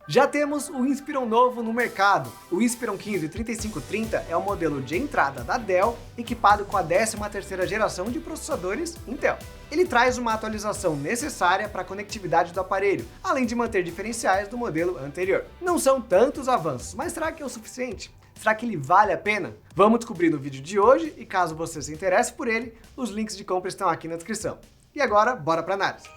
Já temos o Inspiron novo no mercado. O Inspiron 15 3530 é o modelo de entrada da Dell, equipado com a 13ª geração de processadores Intel. Ele traz uma atualização necessária para a conectividade do aparelho, além de manter diferenciais do modelo anterior. Não são tantos avanços, mas será que é o suficiente? Será que ele vale a pena? Vamos descobrir no vídeo de hoje e caso você se interesse por ele, os links de compra estão aqui na descrição. E agora, bora para a análise.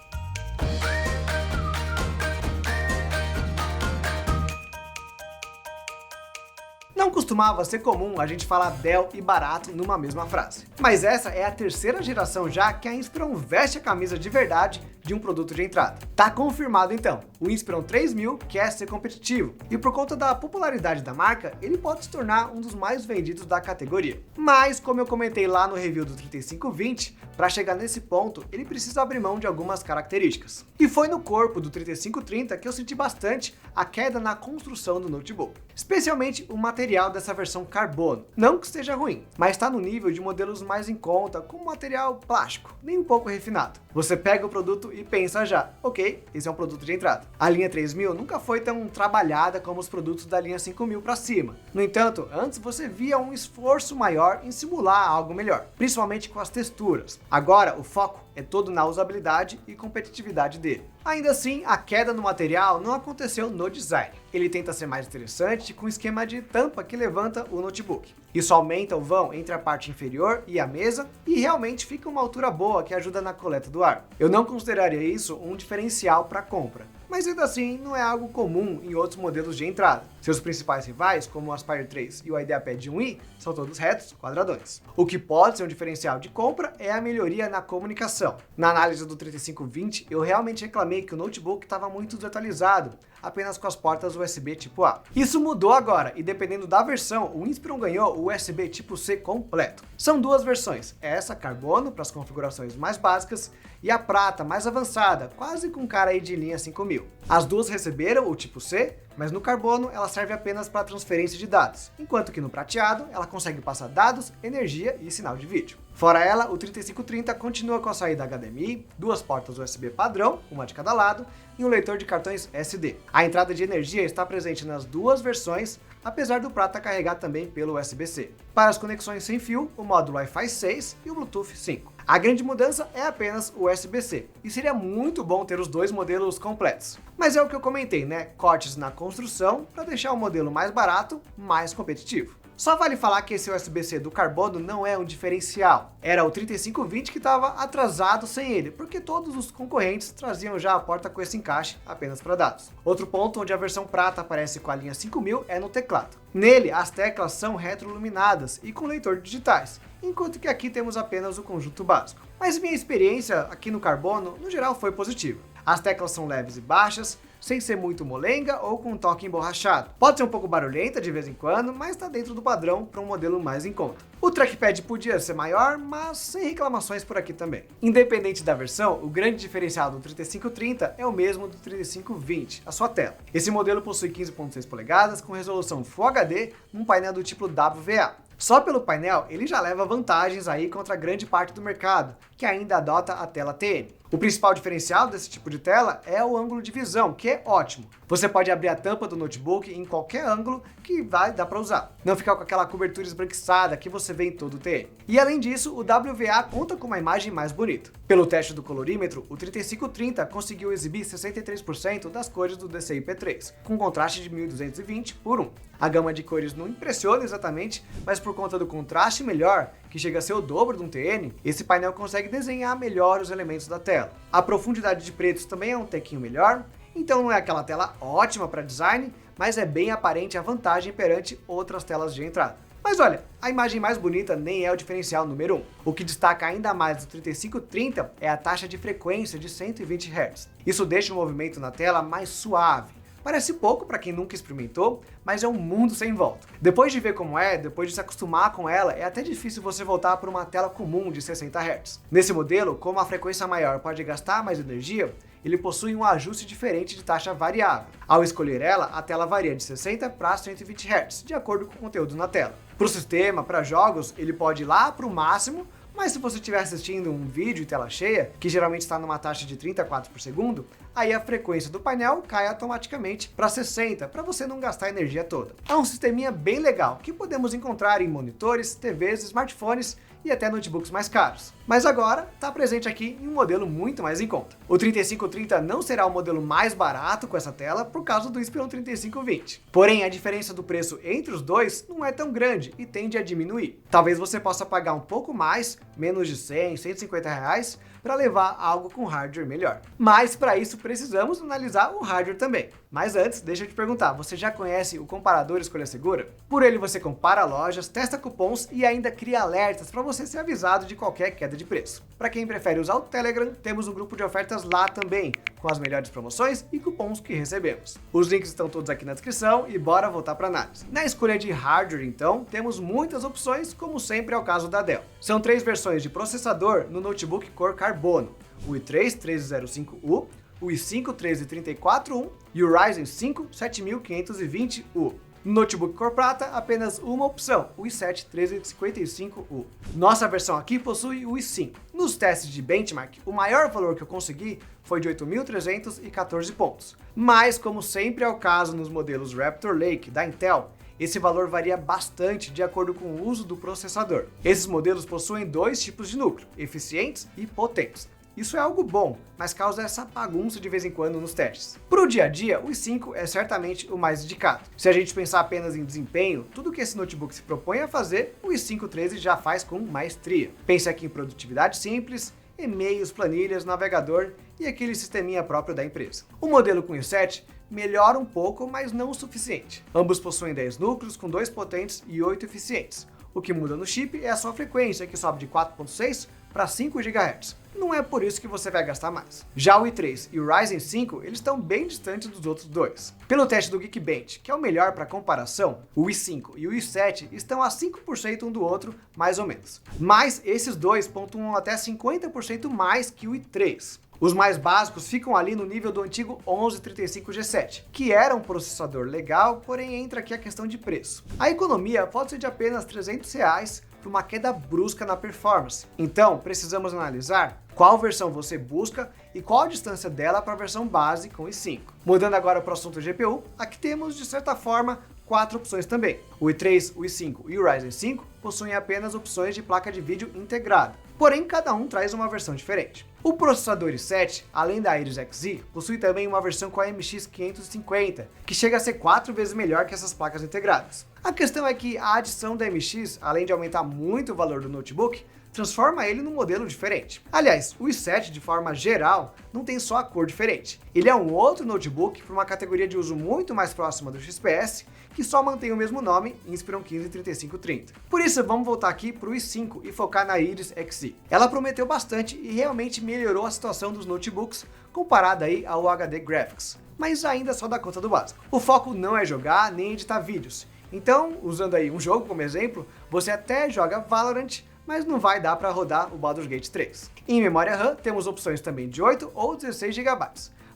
Não costumava ser comum a gente falar Dell e barato numa mesma frase. Mas essa é a terceira geração já que a Inspiron veste a camisa de verdade de um produto de entrada. Tá confirmado então, o Inspiron 3000 quer ser competitivo, e por conta da popularidade da marca, ele pode se tornar um dos mais vendidos da categoria. Mas, como eu comentei lá no review do 3520, para chegar nesse ponto, ele precisa abrir mão de algumas características. E foi no corpo do 3530 que eu senti bastante a queda na construção do notebook. Especialmente o material dessa versão carbono. Não que esteja ruim, mas está no nível de modelos mais em conta, com material plástico, nem um pouco refinado. Você pega o produto e pensa já, ok, esse é um produto de entrada. A linha 3000 nunca foi tão trabalhada como os produtos da linha 5000 para cima. No entanto, antes você via um esforço maior em simular algo melhor, principalmente com as texturas. Agora, o foco é todo na usabilidade e competitividade dele. Ainda assim, a queda no material não aconteceu no design. Ele tenta ser mais interessante com um esquema de tampa que levanta o notebook. Isso aumenta o vão entre a parte inferior e a mesa e realmente fica uma altura boa que ajuda na coleta do ar. Eu não consideraria isso um diferencial para compra, mas ainda assim não é algo comum em outros modelos de entrada. Seus principais rivais, como o Aspire 3 e o IdeaPad 1i, são todos retos, quadradões. O que pode ser um diferencial de compra é a melhoria na comunicação. Na análise do 3520, eu realmente reclamei que o notebook estava muito desatualizado, apenas com as portas USB tipo A. Isso mudou agora, e dependendo da versão, o Inspiron ganhou o USB tipo C completo. São duas versões, essa carbono para as configurações mais básicas e a prata mais avançada, quase com cara aí de linha 5000. As duas receberam o tipo C, mas no carbono ela serve apenas para transferência de dados, enquanto que no prateado ela consegue passar dados, energia e sinal de vídeo. Fora ela, o 3530 continua com a saída HDMI, duas portas USB padrão, uma de cada lado, e um leitor de cartões SD. A entrada de energia está presente nas duas versões, apesar do prata carregar também pelo USB-C. Para as conexões sem fio, o módulo Wi-Fi 6 e o Bluetooth 5. A grande mudança é apenas o USB-C, e seria muito bom ter os dois modelos completos. Mas é o que eu comentei, né? Cortes na construção para deixar o modelo mais barato, mais competitivo. Só vale falar que esse USB-C do carbono não é um diferencial. Era o 3520 que estava atrasado sem ele, porque todos os concorrentes traziam já a porta com esse encaixe apenas para dados. Outro ponto onde a versão prata aparece com a linha 5000 é no teclado. Nele, as teclas são retroiluminadas e com leitor de digitais, enquanto que aqui temos apenas o conjunto básico. Mas minha experiência aqui no carbono, no geral, foi positiva. As teclas são leves e baixas, sem ser muito molenga ou com um toque emborrachado. Pode ser um pouco barulhenta de vez em quando, mas está dentro do padrão para um modelo mais em conta. O trackpad podia ser maior, mas sem reclamações por aqui também. Independente da versão, o grande diferencial do 3530 é o mesmo do 3520, a sua tela. Esse modelo possui 15.6 polegadas com resolução Full HD num painel do tipo WVA. Só pelo painel, ele já leva vantagens aí contra grande parte do mercado, que ainda adota a tela TN. O principal diferencial desse tipo de tela é o ângulo de visão, que é ótimo. Você pode abrir a tampa do notebook em qualquer ângulo que vai dar para usar. Não ficar com aquela cobertura esbranquiçada que você vê em todo o TN. E além disso, o WVA conta com uma imagem mais bonita. Pelo teste do colorímetro, o 3530 conseguiu exibir 63% das cores do DCI-P3, com contraste de 1220 por 1. A gama de cores não impressiona exatamente, mas por conta do contraste melhor, que chega a ser o dobro de um TN, esse painel consegue desenhar melhor os elementos da tela. A profundidade de pretos também é um tequinho melhor, então não é aquela tela ótima para design, mas é bem aparente a vantagem perante outras telas de entrada. Mas olha, a imagem mais bonita nem é o diferencial número 1. O que destaca ainda mais do 3530 é a taxa de frequência de 120 Hz. Isso deixa o movimento na tela mais suave. Parece pouco para quem nunca experimentou, mas é um mundo sem volta. Depois de ver como é, depois de se acostumar com ela, é até difícil você voltar para uma tela comum de 60 Hz. Nesse modelo, como a frequência maior pode gastar mais energia, ele possui um ajuste diferente de taxa variável. Ao escolher ela, a tela varia de 60 para 120 Hz, de acordo com o conteúdo na tela. Para o sistema, para jogos, ele pode ir lá para o máximo, Mas se você estiver assistindo um vídeo em tela cheia, que geralmente está numa taxa de 30 quadros por segundo, aí a frequência do painel cai automaticamente para 60, para você não gastar a energia toda. É um sisteminha bem legal, que podemos encontrar em monitores, TVs, smartphones e até notebooks mais caros. Mas agora está presente aqui em um modelo muito mais em conta. O 3530 não será o modelo mais barato com essa tela por causa do Inspiron 3520. Porém, a diferença do preço entre os dois não é tão grande e tende a diminuir. Talvez você possa pagar um pouco mais, menos de 100, 150 reais, para levar algo com hardware melhor. Mas para isso precisamos analisar o hardware também. Mas antes, deixa eu te perguntar, você já conhece o comparador Escolha Segura? Por ele você compara lojas, testa cupons e ainda cria alertas para você ser avisado de qualquer queda de preço. Para quem prefere usar o Telegram, temos um grupo de ofertas lá também, com as melhores promoções e cupons que recebemos. Os links estão todos aqui na descrição e bora voltar para análise. Na escolha de hardware, então, temos muitas opções, como sempre é o caso da Dell. São 3 versões de processador no notebook cor carbono, o i3-1305U, o i5-13341 e o Ryzen 5 7520U. No notebook cor prata, apenas uma opção, o i7-1355U. Nossa versão aqui possui o i5. Nos testes de benchmark, o maior valor que eu consegui foi de 8.314 pontos. Mas, como sempre é o caso nos modelos Raptor Lake da Intel, esse valor varia bastante de acordo com o uso do processador. Esses modelos possuem 2 tipos de núcleo, eficientes e potentes. Isso é algo bom, mas causa essa bagunça de vez em quando nos testes. Para o dia a dia, o i5 é certamente o mais indicado. Se a gente pensar apenas em desempenho, tudo que esse notebook se propõe a fazer, o i5 13 já faz com maestria. Pense aqui em produtividade simples, e-mails, planilhas, navegador e aquele sisteminha próprio da empresa. O modelo com i7 melhora um pouco, mas não o suficiente. Ambos possuem 10 núcleos com 2 potentes e 8 eficientes. O que muda no chip é a sua frequência, que sobe de 4.6 para 5 GHz. Não é por isso que você vai gastar mais. Já o i3 e o Ryzen 5, eles estão bem distantes dos outros dois. Pelo teste do Geekbench, que é o melhor para comparação, o i5 e o i7 estão a 5% um do outro, mais ou menos. Mas esses dois pontuam até 50% mais que o i3. Os mais básicos ficam ali no nível do antigo 1135G7, que era um processador legal, porém entra aqui a questão de preço. A economia pode ser de apenas R$300 para uma queda brusca na performance. Então, precisamos analisar qual versão você busca e qual a distância dela para a versão base com i5. Mudando agora para o assunto GPU, aqui temos, de certa forma, 4 opções também. O i3, o i5 e o Ryzen 5 possuem apenas opções de placa de vídeo integrada, porém cada um traz uma versão diferente. O processador i7, além da Iris Xe, possui também uma versão com a MX 550, que chega a ser 4 vezes melhor que essas placas integradas. A questão é que a adição da MX, além de aumentar muito o valor do notebook, transforma ele num modelo diferente. Aliás, o i7, de forma geral, não tem só a cor diferente. Ele é um outro notebook para uma categoria de uso muito mais próxima do XPS, que só mantém o mesmo nome, Inspiron 153530. Por isso, vamos voltar aqui para o i5 e focar na Iris Xe. Ela prometeu bastante e realmente melhorou a situação dos notebooks comparada aí ao HD Graphics, mas ainda só dá conta do básico. O foco não é jogar nem editar vídeos. Então, usando aí um jogo como exemplo, você até joga Valorant, mas não vai dar para rodar o Baldur's Gate 3. Em memória RAM, temos opções também de 8 ou 16 GB.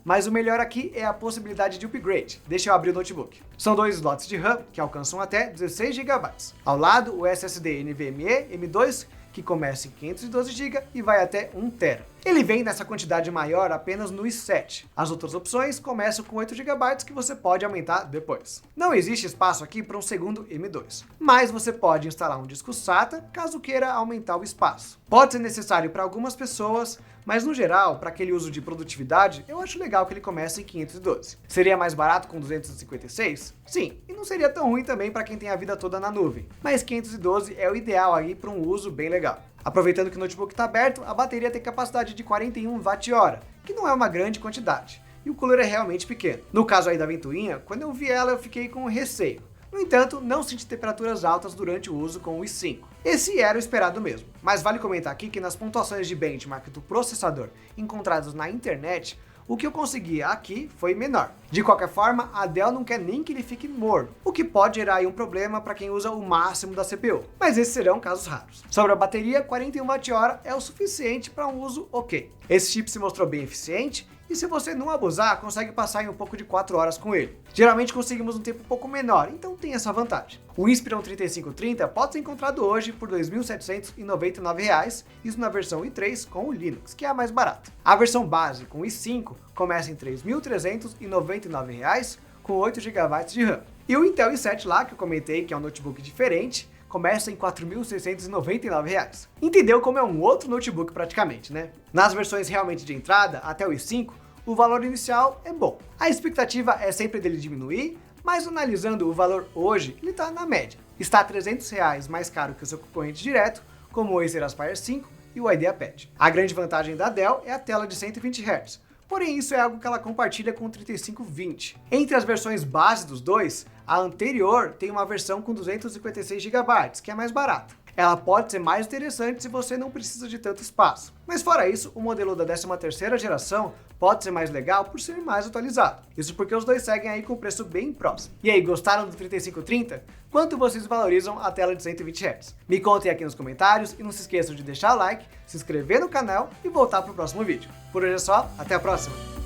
Mas o melhor aqui é a possibilidade de upgrade. Deixa eu abrir o notebook. São 2 slots de RAM que alcançam até 16 GB. Ao lado, o SSD NVMe M2, que começa em 512 GB e vai até 1 TB. Ele vem nessa quantidade maior apenas no i7. As outras opções começam com 8 GB que você pode aumentar depois. Não existe espaço aqui para um segundo M2, mas você pode instalar um disco SATA caso queira aumentar o espaço. Pode ser necessário para algumas pessoas, mas no geral, para aquele uso de produtividade, eu acho legal que ele comece em 512. Seria mais barato com 256? Sim, e não seria tão ruim também para quem tem a vida toda na nuvem, mas 512 é o ideal aí para um uso bem legal. Aproveitando que o notebook está aberto, a bateria tem capacidade de 41 Wh, que não é uma grande quantidade, e o cooler é realmente pequeno. No caso aí da ventoinha, quando eu vi ela eu fiquei com receio. No entanto, não senti temperaturas altas durante o uso com o i5. Esse era o esperado mesmo, mas vale comentar aqui que nas pontuações de benchmark do processador encontradas na internet, o que eu consegui aqui foi menor. De qualquer forma, a Dell não quer nem que ele fique morno, o que pode gerar aí um problema para quem usa o máximo da CPU, mas esses serão casos raros. Sobre a bateria, 41 Wh é o suficiente para um uso ok. Esse chip se mostrou bem eficiente e se você não abusar, consegue passar em um pouco de 4 horas com ele. Geralmente conseguimos um tempo um pouco menor, então tem essa vantagem. O Inspiron 3530 pode ser encontrado hoje por R$ 2.799, isso na versão i3 com o Linux, que é a mais barata. A versão base com i5 começa em R$ 3.399 com 8 GB de RAM. E o Intel i7 lá, que eu comentei, que é um notebook diferente, começa em R$ 4.699. Entendeu como é um outro notebook praticamente, né? Nas versões realmente de entrada, até o i5, o valor inicial é bom. A expectativa é sempre dele diminuir, mas analisando o valor hoje, ele está na média. Está R$ 300 mais caro que o seu concorrente direto, como o Acer Aspire 5 e o IdeaPad. A grande vantagem da Dell é a tela de 120 Hz. Porém, isso é algo que ela compartilha com o 3520. Entre as versões base dos dois, a anterior tem uma versão com 256 GB, que é mais barata. Ela pode ser mais interessante se você não precisa de tanto espaço. Mas fora isso, o modelo da 13ª geração pode ser mais legal por ser mais atualizado. Isso porque os dois seguem aí com preço bem próximo. E aí, gostaram do 3530? Quanto vocês valorizam a tela de 120 Hz? Me contem aqui nos comentários e não se esqueçam de deixar o like, se inscrever no canal e voltar para o próximo vídeo. Por hoje é só, até a próxima!